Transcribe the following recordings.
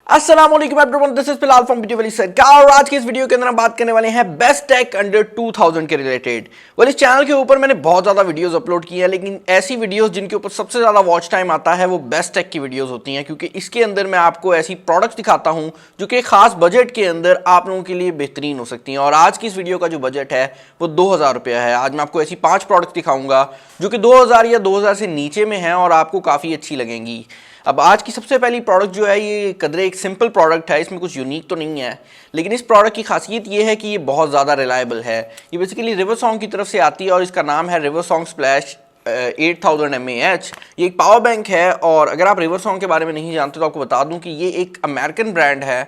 अस्सलाम वालेकुम everyone, this is Bilal from VideoWaliSarkar और आज के इस वीडियो के अंदर हम बात करने वाले हैं बेस्ट टेक अंडर 2000 के रिलेटेड। इस चैनल के ऊपर मैंने बहुत ज़्यादा वीडियोस अपलोड की हैं, लेकिन ऐसी वीडियोस जिनके ऊपर सबसे ज़्यादा वॉच टाइम आता है वो बेस्ट टेक की वीडियोस होती हैं, क्योंकि इसके अंदर मैं आपको ऐसी प्रोडक्ट्स दिखाता हूँ जो कि खास बजट के अंदर आप लोगों के लिए बेहतरीन हो सकती हैं। और आज की इस वीडियो का जो बजट है वो 2000 रुपया है। आज मैं आपको ऐसी 5 प्रोडक्ट्स दिखाऊंगा जो कि 2000 या 2000 से नीचे में हैं और आपको काफ़ी अच्छी लगेंगी। अब आज की सबसे पहली प्रोडक्ट जो है ये कदरे एक सिंपल प्रोडक्ट है, इसमें कुछ यूनिक तो नहीं है, लेकिन इस प्रोडक्ट की खासियत ये है कि ये बहुत ज़्यादा रिलायबल है। ये बेसिकली RiverSong की तरफ से आती है और इसका नाम है RiverSong Splash 8000 mAh। ये एक पावर बैंक है और अगर आप RiverSong के बारे में नहीं जानते तो आपको बता दूं कि ये एक अमेरिकन ब्रांड है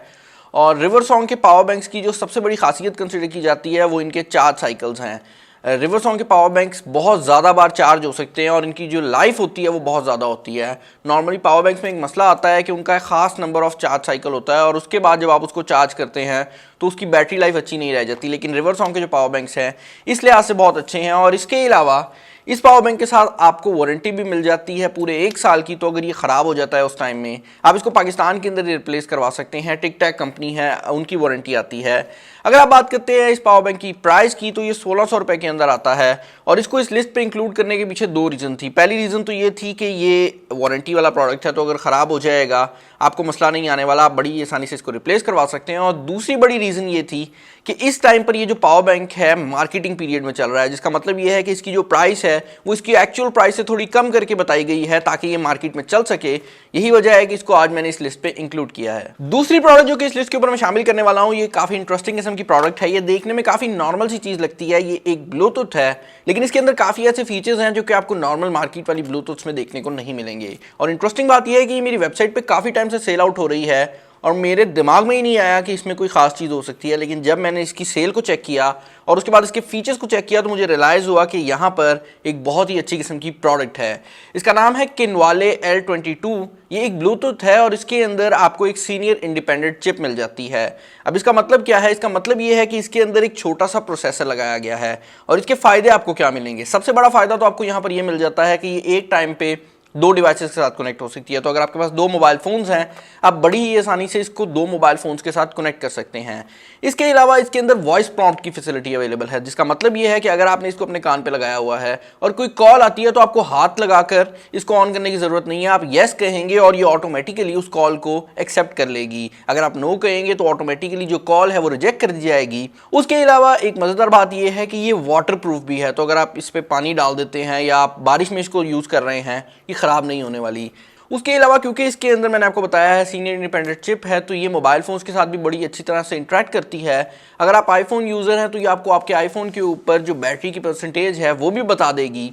और RiverSong के पावर बैंक्स की जो सबसे बड़ी खासियत कंसिडर की जाती है वो इनके चार्ज साइकिल्स हैं। RiverSong के पावर बैंक्स बहुत ज़्यादा बार चार्ज हो सकते हैं और इनकी जो लाइफ होती है वो बहुत ज़्यादा होती है। नॉर्मली पावर बैंक्स में एक मसला आता है कि उनका एक ख़ास नंबर ऑफ चार्ज साइकिल होता है और उसके बाद जब आप उसको चार्ज करते हैं तो उसकी बैटरी लाइफ अच्छी नहीं रह जाती, लेकिन RiverSong के जो पावर बैंक्स हैं इस लिहाज से बहुत अच्छे हैं। और इसके अलावा इस पावर बैंक के साथ आपको वारंटी भी मिल जाती है पूरे 1 साल की, तो अगर ये ख़राब हो जाता है उस टाइम में आप इसको पाकिस्तान के अंदर रिप्लेस करवा सकते हैं। टिक टैक कंपनी है, उनकी वारंटी आती है। अगर आप बात करते हैं इस पावर बैंक की प्राइस की तो ये 1600 रुपये के अंदर आता है और इसको इस लिस्ट पे इंक्लूड करने के पीछे 2 रीज़न थी। पहली रीज़न तो ये थी कि ये वारंटी वाला प्रोडक्ट है, तो अगर ख़राब हो जाएगा आपको मसला नहीं आने वाला, आप बड़ी आसानी से इसको रिप्लेस करवा सकते हैं। और दूसरी बड़ी रीज़न ये थी कि इस टाइम पर ये जो पावर बैंक है मार्केटिंग पीरियड में चल रहा है, जिसका मतलब ये है कि इसकी जो प्राइस है वो इसकी एक्चुअल प्राइस से थोड़ी कम करके बताई गई है ताकि ये मार्केट में चल सके। यही वजह है कि इसको आज मैंने इस लिस्ट पे इंक्लूड किया है। दूसरी प्रोडक्ट जो कि इस लिस्ट के ऊपर मैं शामिल करने वाला हूँ ये काफ़ी इंटरेस्टिंग किस्म की प्रोडक्ट है। ये देखने में काफ़ी नॉर्मल सी चीज़ लगती है, ये एक ब्लूटूथ है, लेकिन इसके अंदर काफ़ी ऐसे फीचर्स हैं जो कि आपको नॉर्मल मार्केट वाली ब्लूटूथ में देखने को नहीं मिलेंगे। और इंटरेस्टिंग बात यह है कि ये मेरी वेबसाइट पर काफ़ी टाइम से सेल आउट हो रही है और मेरे दिमाग में ही नहीं आया कि इसमें कोई ख़ास चीज़ हो सकती है, लेकिन जब मैंने इसकी सेल को चेक किया और उसके बाद इसके फीचर्स को चेक किया तो मुझे रियलाइज़ हुआ कि यहाँ पर एक बहुत ही अच्छी किस्म की प्रोडक्ट है। इसका नाम है किनवाले L22। ये एक ब्लूटूथ है और इसके अंदर आपको एक सीनियर इंडिपेंडेंट चिप मिल जाती है। अब इसका मतलब क्या है? इसका मतलब ये है कि इसके अंदर एक छोटा सा प्रोसेसर लगाया गया है और इसके फ़ायदे आपको क्या मिलेंगे। सबसे बड़ा फ़ायदा तो आपको यहाँ पर यह मिल जाता है कि ये एक टाइम पे 2 डिवाइसेस के साथ कनेक्ट हो सकती है। तो अगर आपके पास 2 मोबाइल फ़ोन्स हैं आप बड़ी ही आसानी से इसको 2 मोबाइल फ़ोन्स के साथ कनेक्ट कर सकते हैं। इसके अलावा इसके अंदर वॉइस प्रॉम्प्ट की फैसिलिटी अवेलेबल है, जिसका मतलब ये है कि अगर आपने इसको अपने कान पे लगाया हुआ है और कोई कॉल आती है तो आपको हाथ लगाकर इसको ऑन करने की ज़रूरत नहीं है। आप येस कहेंगे और ये ऑटोमेटिकली उस कॉल को एक्सेप्ट कर लेगी। अगर आप नो कहेंगे तो ऑटोमेटिकली जो कॉल है वो रिजेक्ट कर दी जाएगी। उसके अलावा एक मज़ेदार बात यह है कि ये वाटर प्रूफ भी है, तो अगर आप इस पर पानी डाल देते हैं या आप बारिश में इसको यूज़ कर रहे हैं ये ख़राब नहीं होने वाली। उसके अलावा क्योंकि इसके अंदर मैंने आपको बताया है सीनियर इंडिपेंडेंट चिप है, तो ये मोबाइल फ़ोन्स के साथ भी बड़ी अच्छी तरह से इंटरेक्ट करती है। अगर आप आईफोन यूज़र हैं तो ये आपको आपके आईफोन के ऊपर जो बैटरी की परसेंटेज है वो भी बता देगी।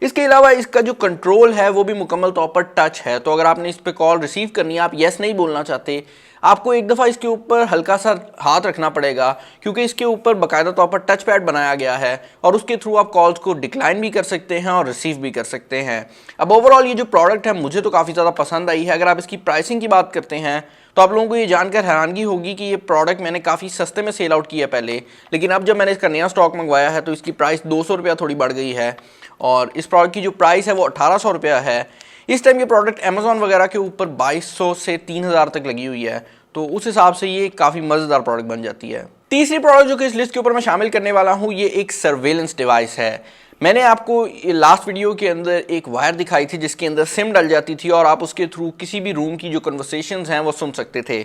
इसके अलावा इसका जो कंट्रोल है वो भी मुकम्मल तौर पर टच है, तो अगर आपने इस पर कॉल रिसीव करनी है, आप येस नहीं बोलना चाहते, आपको एक दफ़ा इसके ऊपर हल्का सा हाथ रखना पड़ेगा क्योंकि इसके ऊपर बाकायदा तौर पर टच पैड बनाया गया है और उसके थ्रू आप कॉल्स को डिक्लाइन भी कर सकते हैं और रिसीव भी कर सकते हैं। अब ओवरऑल ये जो प्रोडक्ट है मुझे तो काफ़ी ज़्यादा पसंद आई है। अगर आप इसकी प्राइसिंग की बात करते हैं तो आप लोगों को ये जानकर हैरानगी होगी कि ये प्रोडक्ट मैंने काफ़ी सस्ते में सेल आउट किया पहले, लेकिन अब जब मैंने इसका नया स्टॉक मंगवाया है तो इसकी प्राइस 200 रुपया थोड़ी बढ़ गई है और इस प्रोडक्ट की जो प्राइस है वो 1800 रुपया है। इस टाइम ये प्रोडक्ट अमेज़ॉन वगैरह के ऊपर 2200 से 3000 तक लगी हुई है, तो उस हिसाब से ये काफ़ी मज़ेदार प्रोडक्ट बन जाती है। तीसरी प्रोडक्ट जो कि इस लिस्ट के ऊपर मैं शामिल करने वाला हूँ ये एक सर्वेलेंस डिवाइस है। मैंने आपको लास्ट वीडियो के अंदर एक वायर दिखाई थी जिसके अंदर सिम डल जाती थी और आप उसके थ्रू किसी भी रूम की जो कन्वर्सेशंस हैं वो सुन सकते थे।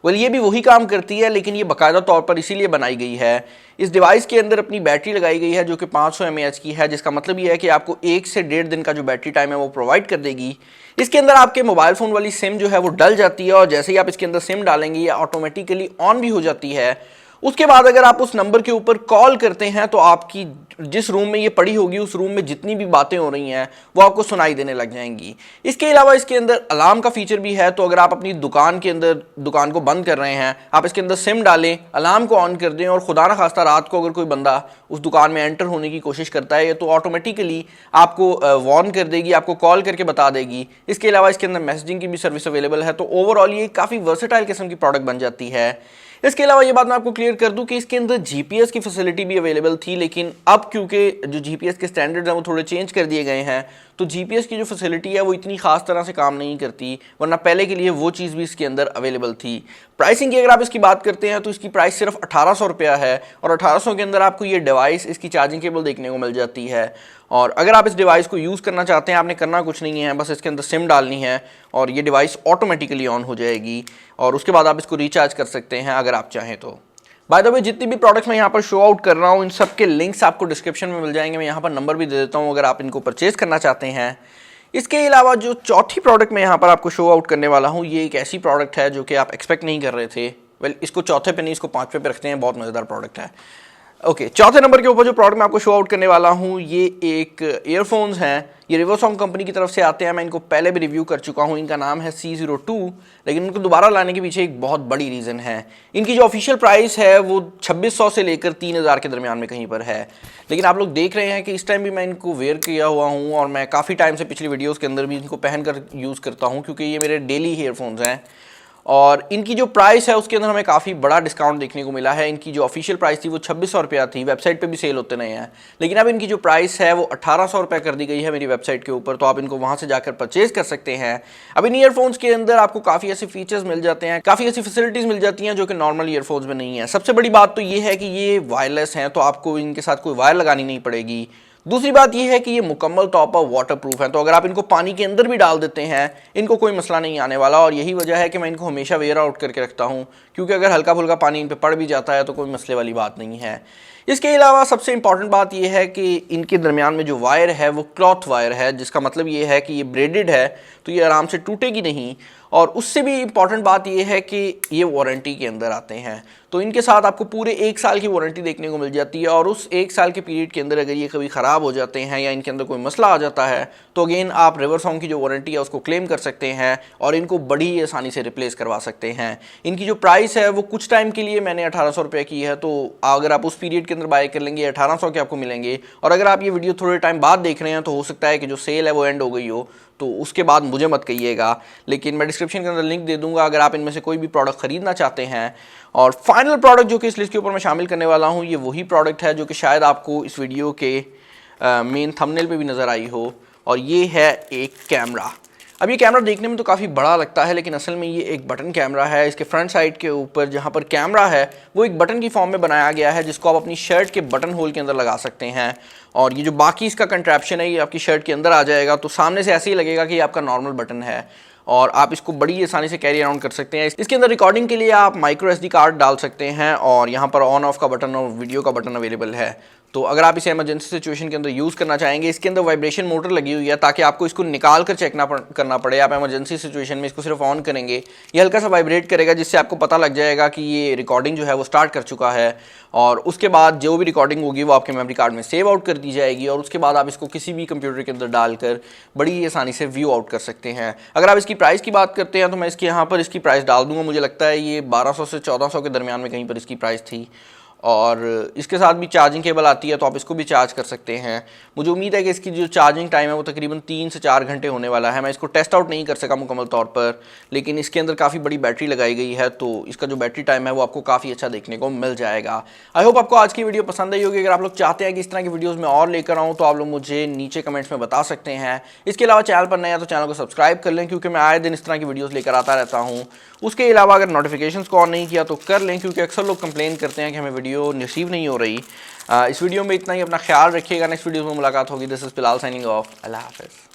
ये भी वही काम करती है, लेकिन ये बाकायदा तौर पर इसीलिए बनाई गई है। इस डिवाइस के अंदर अपनी बैटरी लगाई गई है जो कि 500 mAh की है, जिसका मतलब ये है कि आपको 1 से 1.5 दिन का जो बैटरी टाइम है वो प्रोवाइड कर देगी। इसके अंदर आपके मोबाइल फ़ोन वाली सिम जो है वो डल जाती है और जैसे ही आप इसके अंदर सिम डालेंगे ये ऑटोमेटिकली ऑन भी हो जाती है। उसके बाद अगर आप उस नंबर के ऊपर कॉल करते हैं तो आपकी जिस रूम में ये पड़ी होगी उस रूम में जितनी भी बातें हो रही हैं वो आपको सुनाई देने लग जाएंगी। इसके अलावा इसके अंदर अलार्म का फीचर भी है, तो अगर आप अपनी दुकान के अंदर दुकान को बंद कर रहे हैं आप इसके अंदर सिम डालें, अलार्म को ऑन कर दें और खुदा न खास्ता रात को अगर कोई बंदा उस दुकान में एंटर होने की कोशिश करता है तो ऑटोमेटिकली आपको वार्न कर देगी, आपको कॉल करके बता देगी। इसके अलावा इसके अंदर मैसेजिंग की भी सर्विस अवेलेबल है, तो ओवरऑल ये काफ़ी वर्सेटाइल किस्म की प्रोडक्ट बन जाती है। इसके अलावा ये बात मैं आपको क्लियर कर दूं कि इसके अंदर जीपीएस की फैसिलिटी भी अवेलेबल थी, लेकिन अब क्योंकि जो जीपीएस के स्टैंडर्ड्स हैं वो थोड़े चेंज कर दिए गए हैं, तो जीपीएस की जो फैसिलिटी है वो इतनी खास तरह से काम नहीं करती, वरना पहले के लिए वो चीज़ भी इसके अंदर अवेलेबल थी। प्राइसिंग की अगर आप इसकी बात करते हैं तो इसकी प्राइस सिर्फ 1800 रुपया है, और 1800 के अंदर आपको ये डिवाइस, इसकी चार्जिंग केबल देखने को मिल जाती है। और अगर आप इस डिवाइस को यूज़ करना चाहते हैं, आपने करना कुछ नहीं है, बस इसके अंदर सिम डालनी है और ये डिवाइस ऑटोमेटिकली ऑन हो जाएगी, और उसके बाद आप इसको रिचार्ज कर सकते हैं अगर आप चाहें तो। बाय द वे, जितनी भी प्रोडक्ट्स मैं यहाँ पर शो आउट कर रहा हूँ, इन सब के लिंक्स आपको डिस्क्रिप्शन में मिल जाएंगे। मैं यहाँ पर नंबर भी दे देता हूँ अगर आप इनको परचेज करना चाहते हैं। इसके अलावा जो चौथी प्रोडक्ट मैं यहाँ पर आपको शो आउट करने वाला हूँ, ये एक ऐसी प्रोडक्ट है जो कि आप एक्सपेक्ट नहीं कर रहे थे। वेल, इसको चौथे पे नहीं, इसको पाँचवें पे रखते हैं, बहुत मज़ेदार प्रोडक्ट है। ओके, चौथे नंबर के ऊपर जो प्रोडक्ट मैं आपको शो आउट करने वाला हूँ, ये एक ईयरफोन्स हैं। ये रिवरसॉन्ग कंपनी की तरफ से आते हैं। मैं इनको पहले भी रिव्यू कर चुका हूँ। इनका नाम है C02, लेकिन इनको दोबारा लाने के पीछे एक बहुत बड़ी रीज़न है। इनकी जो ऑफिशियल प्राइस है वो 2600 से लेकर 3000 के दरमियान में कहीं पर है, लेकिन आप लोग देख रहे हैं कि इस टाइम भी मैं इनको वेयर किया हुआ हूँ, और मैं काफ़ी टाइम से पिछली वीडियोज़ के अंदर भी इनको पहन कर यूज़ करता हूँ, क्योंकि ये मेरे डेली ईयरफोन्स हैं। और इनकी जो प्राइस है उसके अंदर हमें काफ़ी बड़ा डिस्काउंट देखने को मिला है। इनकी जो ऑफिशियल प्राइस थी वो 2600 रुपया थी, वेबसाइट पे भी सेल होते नहीं हैं, लेकिन अब इनकी जो प्राइस है वो 1800 रुपये कर दी गई है मेरी वेबसाइट के ऊपर, तो आप इनको वहाँ से जाकर परचेज कर सकते हैं। अब इन ईयरफोन्स के अंदर आपको काफ़ी ऐसे फीचर्स मिल जाते हैं, काफ़ी ऐसी फैसिलिटीज़ मिल जाती हैं जो कि नॉर्मल ईयरफोन्स में नहीं है। सबसे बड़ी बात तो ये है कि ये वायरलेस हैं, तो आपको इनके साथ कोई वायर लगानी नहीं पड़ेगी। दूसरी बात यह है कि ये मुकम्मल तौर पर वाटर प्रूफ है, तो अगर आप इनको पानी के अंदर भी डाल देते हैं, इनको कोई मसला नहीं आने वाला। और यही वजह है कि मैं इनको हमेशा वेयर आउट करके रखता हूँ, क्योंकि अगर हल्का फुल्का पानी इन पे पड़ भी जाता है तो कोई मसले वाली बात नहीं है। इसके अलावा सबसे इंपॉर्टेंट बात यह है कि इनके दरमियान में जो वायर है वो क्लॉथ वायर है, जिसका मतलब ये है कि ये ब्रेडेड है, तो ये आराम से टूटेगी नहीं। और उससे भी इम्पॉर्टेंट बात यह है कि ये वारंटी के अंदर आते हैं, तो इनके साथ आपको पूरे 1 साल की वारंटी देखने को मिल जाती है। और उस 1 साल के पीरियड के अंदर अगर ये कभी ख़राब हो जाते हैं या इनके अंदर कोई मसला आ जाता है, तो अगेन आप रिवरसॉन्ग की जो वारंटी है उसको क्लेम कर सकते हैं और इनको बड़ी आसानी से रिप्लेस करवा सकते हैं। इनकी जो प्राइस है वो कुछ टाइम के लिए मैंने 1800 रुपये की है, तो अगर आप उस पीरियड के अंदर बाय कर लेंगे 1800 के आपको मिलेंगे। और अगर आप ये वीडियो थोड़े टाइम बाद देख रहे हैं तो हो सकता है कि जो सेल है वो एंड हो गई हो, तो उसके बाद मुझे मत कहिएगा, लेकिन मैं डिस्क्रिप्शन के अंदर लिंक दे दूंगा अगर आप इनमें से कोई भी प्रोडक्ट खरीदना चाहते हैं। और फाइनल प्रोडक्ट जो कि इस लिस्ट के ऊपर मैं शामिल करने वाला हूं, ये वही प्रोडक्ट है जो कि शायद आपको इस वीडियो के मेन थंबनेल पे भी नज़र आई हो, और ये है एक कैमरा। अब ये कैमरा देखने में तो काफ़ी बड़ा लगता है, लेकिन असल में ये एक बटन कैमरा है। इसके फ्रंट साइड के ऊपर जहाँ पर कैमरा है वो एक बटन की फॉर्म में बनाया गया है, जिसको आप अपनी शर्ट के बटन होल के अंदर लगा सकते हैं। और ये जो बाकी इसका कंट्रैप्शन है ये आपकी शर्ट के अंदर आ जाएगा, तो सामने से ऐसे ही लगेगा कि ये आपका नॉर्मल बटन है, और आप इसको बड़ी आसानी से कैरी अराउंड कर सकते हैं। इसके अंदर रिकॉर्डिंग के लिए आप माइक्रो SD कार्ड डाल सकते हैं, और यहाँ पर ऑन ऑफ का बटन और वीडियो का बटन अवेलेबल है। तो अगर आप इसे इमरजेंसी सिचुएशन के अंदर यूज़ करना चाहेंगे, इसके अंदर वाइब्रेशन मोटर लगी हुई है ताकि आपको इसको निकाल कर चेक ना करना पड़े। आप इमरजेंसी सिचुएशन में इसको सिर्फ ऑन करेंगे, ये हल्का सा वाइब्रेट करेगा, जिससे आपको पता लग जाएगा कि ये रिकॉर्डिंग जो है वो स्टार्ट कर चुका है। और उसके बाद जो भी रिकॉर्डिंग होगी वो आपके मेमोरी कार्ड में सेव आउट कर दी जाएगी, और उसके बाद आप इसको किसी भी कंप्यूटर के अंदर डालकर बड़ी आसानी से व्यू आउट कर सकते हैं। अगर आप इसकी प्राइस की बात करते हैं तो मैं इसके यहाँ पर इसकी प्राइस डाल दूँगा। मुझे लगता है ये 1200 से 1400 के दरमियान में कहीं पर इसकी प्राइस थी, और इसके साथ भी चार्जिंग केबल आती है, तो आप इसको भी चार्ज कर सकते हैं। मुझे उम्मीद है कि इसकी जो चार्जिंग टाइम है वो तकरीबन 3 से 4 घंटे होने वाला है। मैं इसको टेस्ट आउट नहीं कर सका मुकम्मल तौर पर, लेकिन इसके अंदर काफ़ी बड़ी बैटरी लगाई गई है, तो इसका जो बैटरी टाइम है वो आपको काफ़ी अच्छा देखने को मिल जाएगा। आई होप आपको आज की वीडियो पसंद आई होगी। अगर आप लोग चाहते हैं कि इस तरह की वीडियोज़ में और लेकर आऊँ तो आप लोग मुझे नीचे कमेंट्स में बता सकते हैं। इसके अलावा चैनल पर नए हैं तो चैनल को सब्सक्राइब कर लें, क्योंकि मैं आए दिन इस तरह की वीडियोज़ लेकर आता रहता हूँ। उसके अलावा अगर नोटिफिकेशंस को ऑन नहीं किया तो कर लें, क्योंकि अक्सर लोग कंप्लेन करते हैं कि हमें वीडियो रिसीव नहीं हो रही। इस वीडियो में इतना ही। अपना ख्याल रखिएगा। नेक्स्ट वीडियो में मुलाकात होगी। This is Bilal signing off. अल्लाह हाफ़िज़।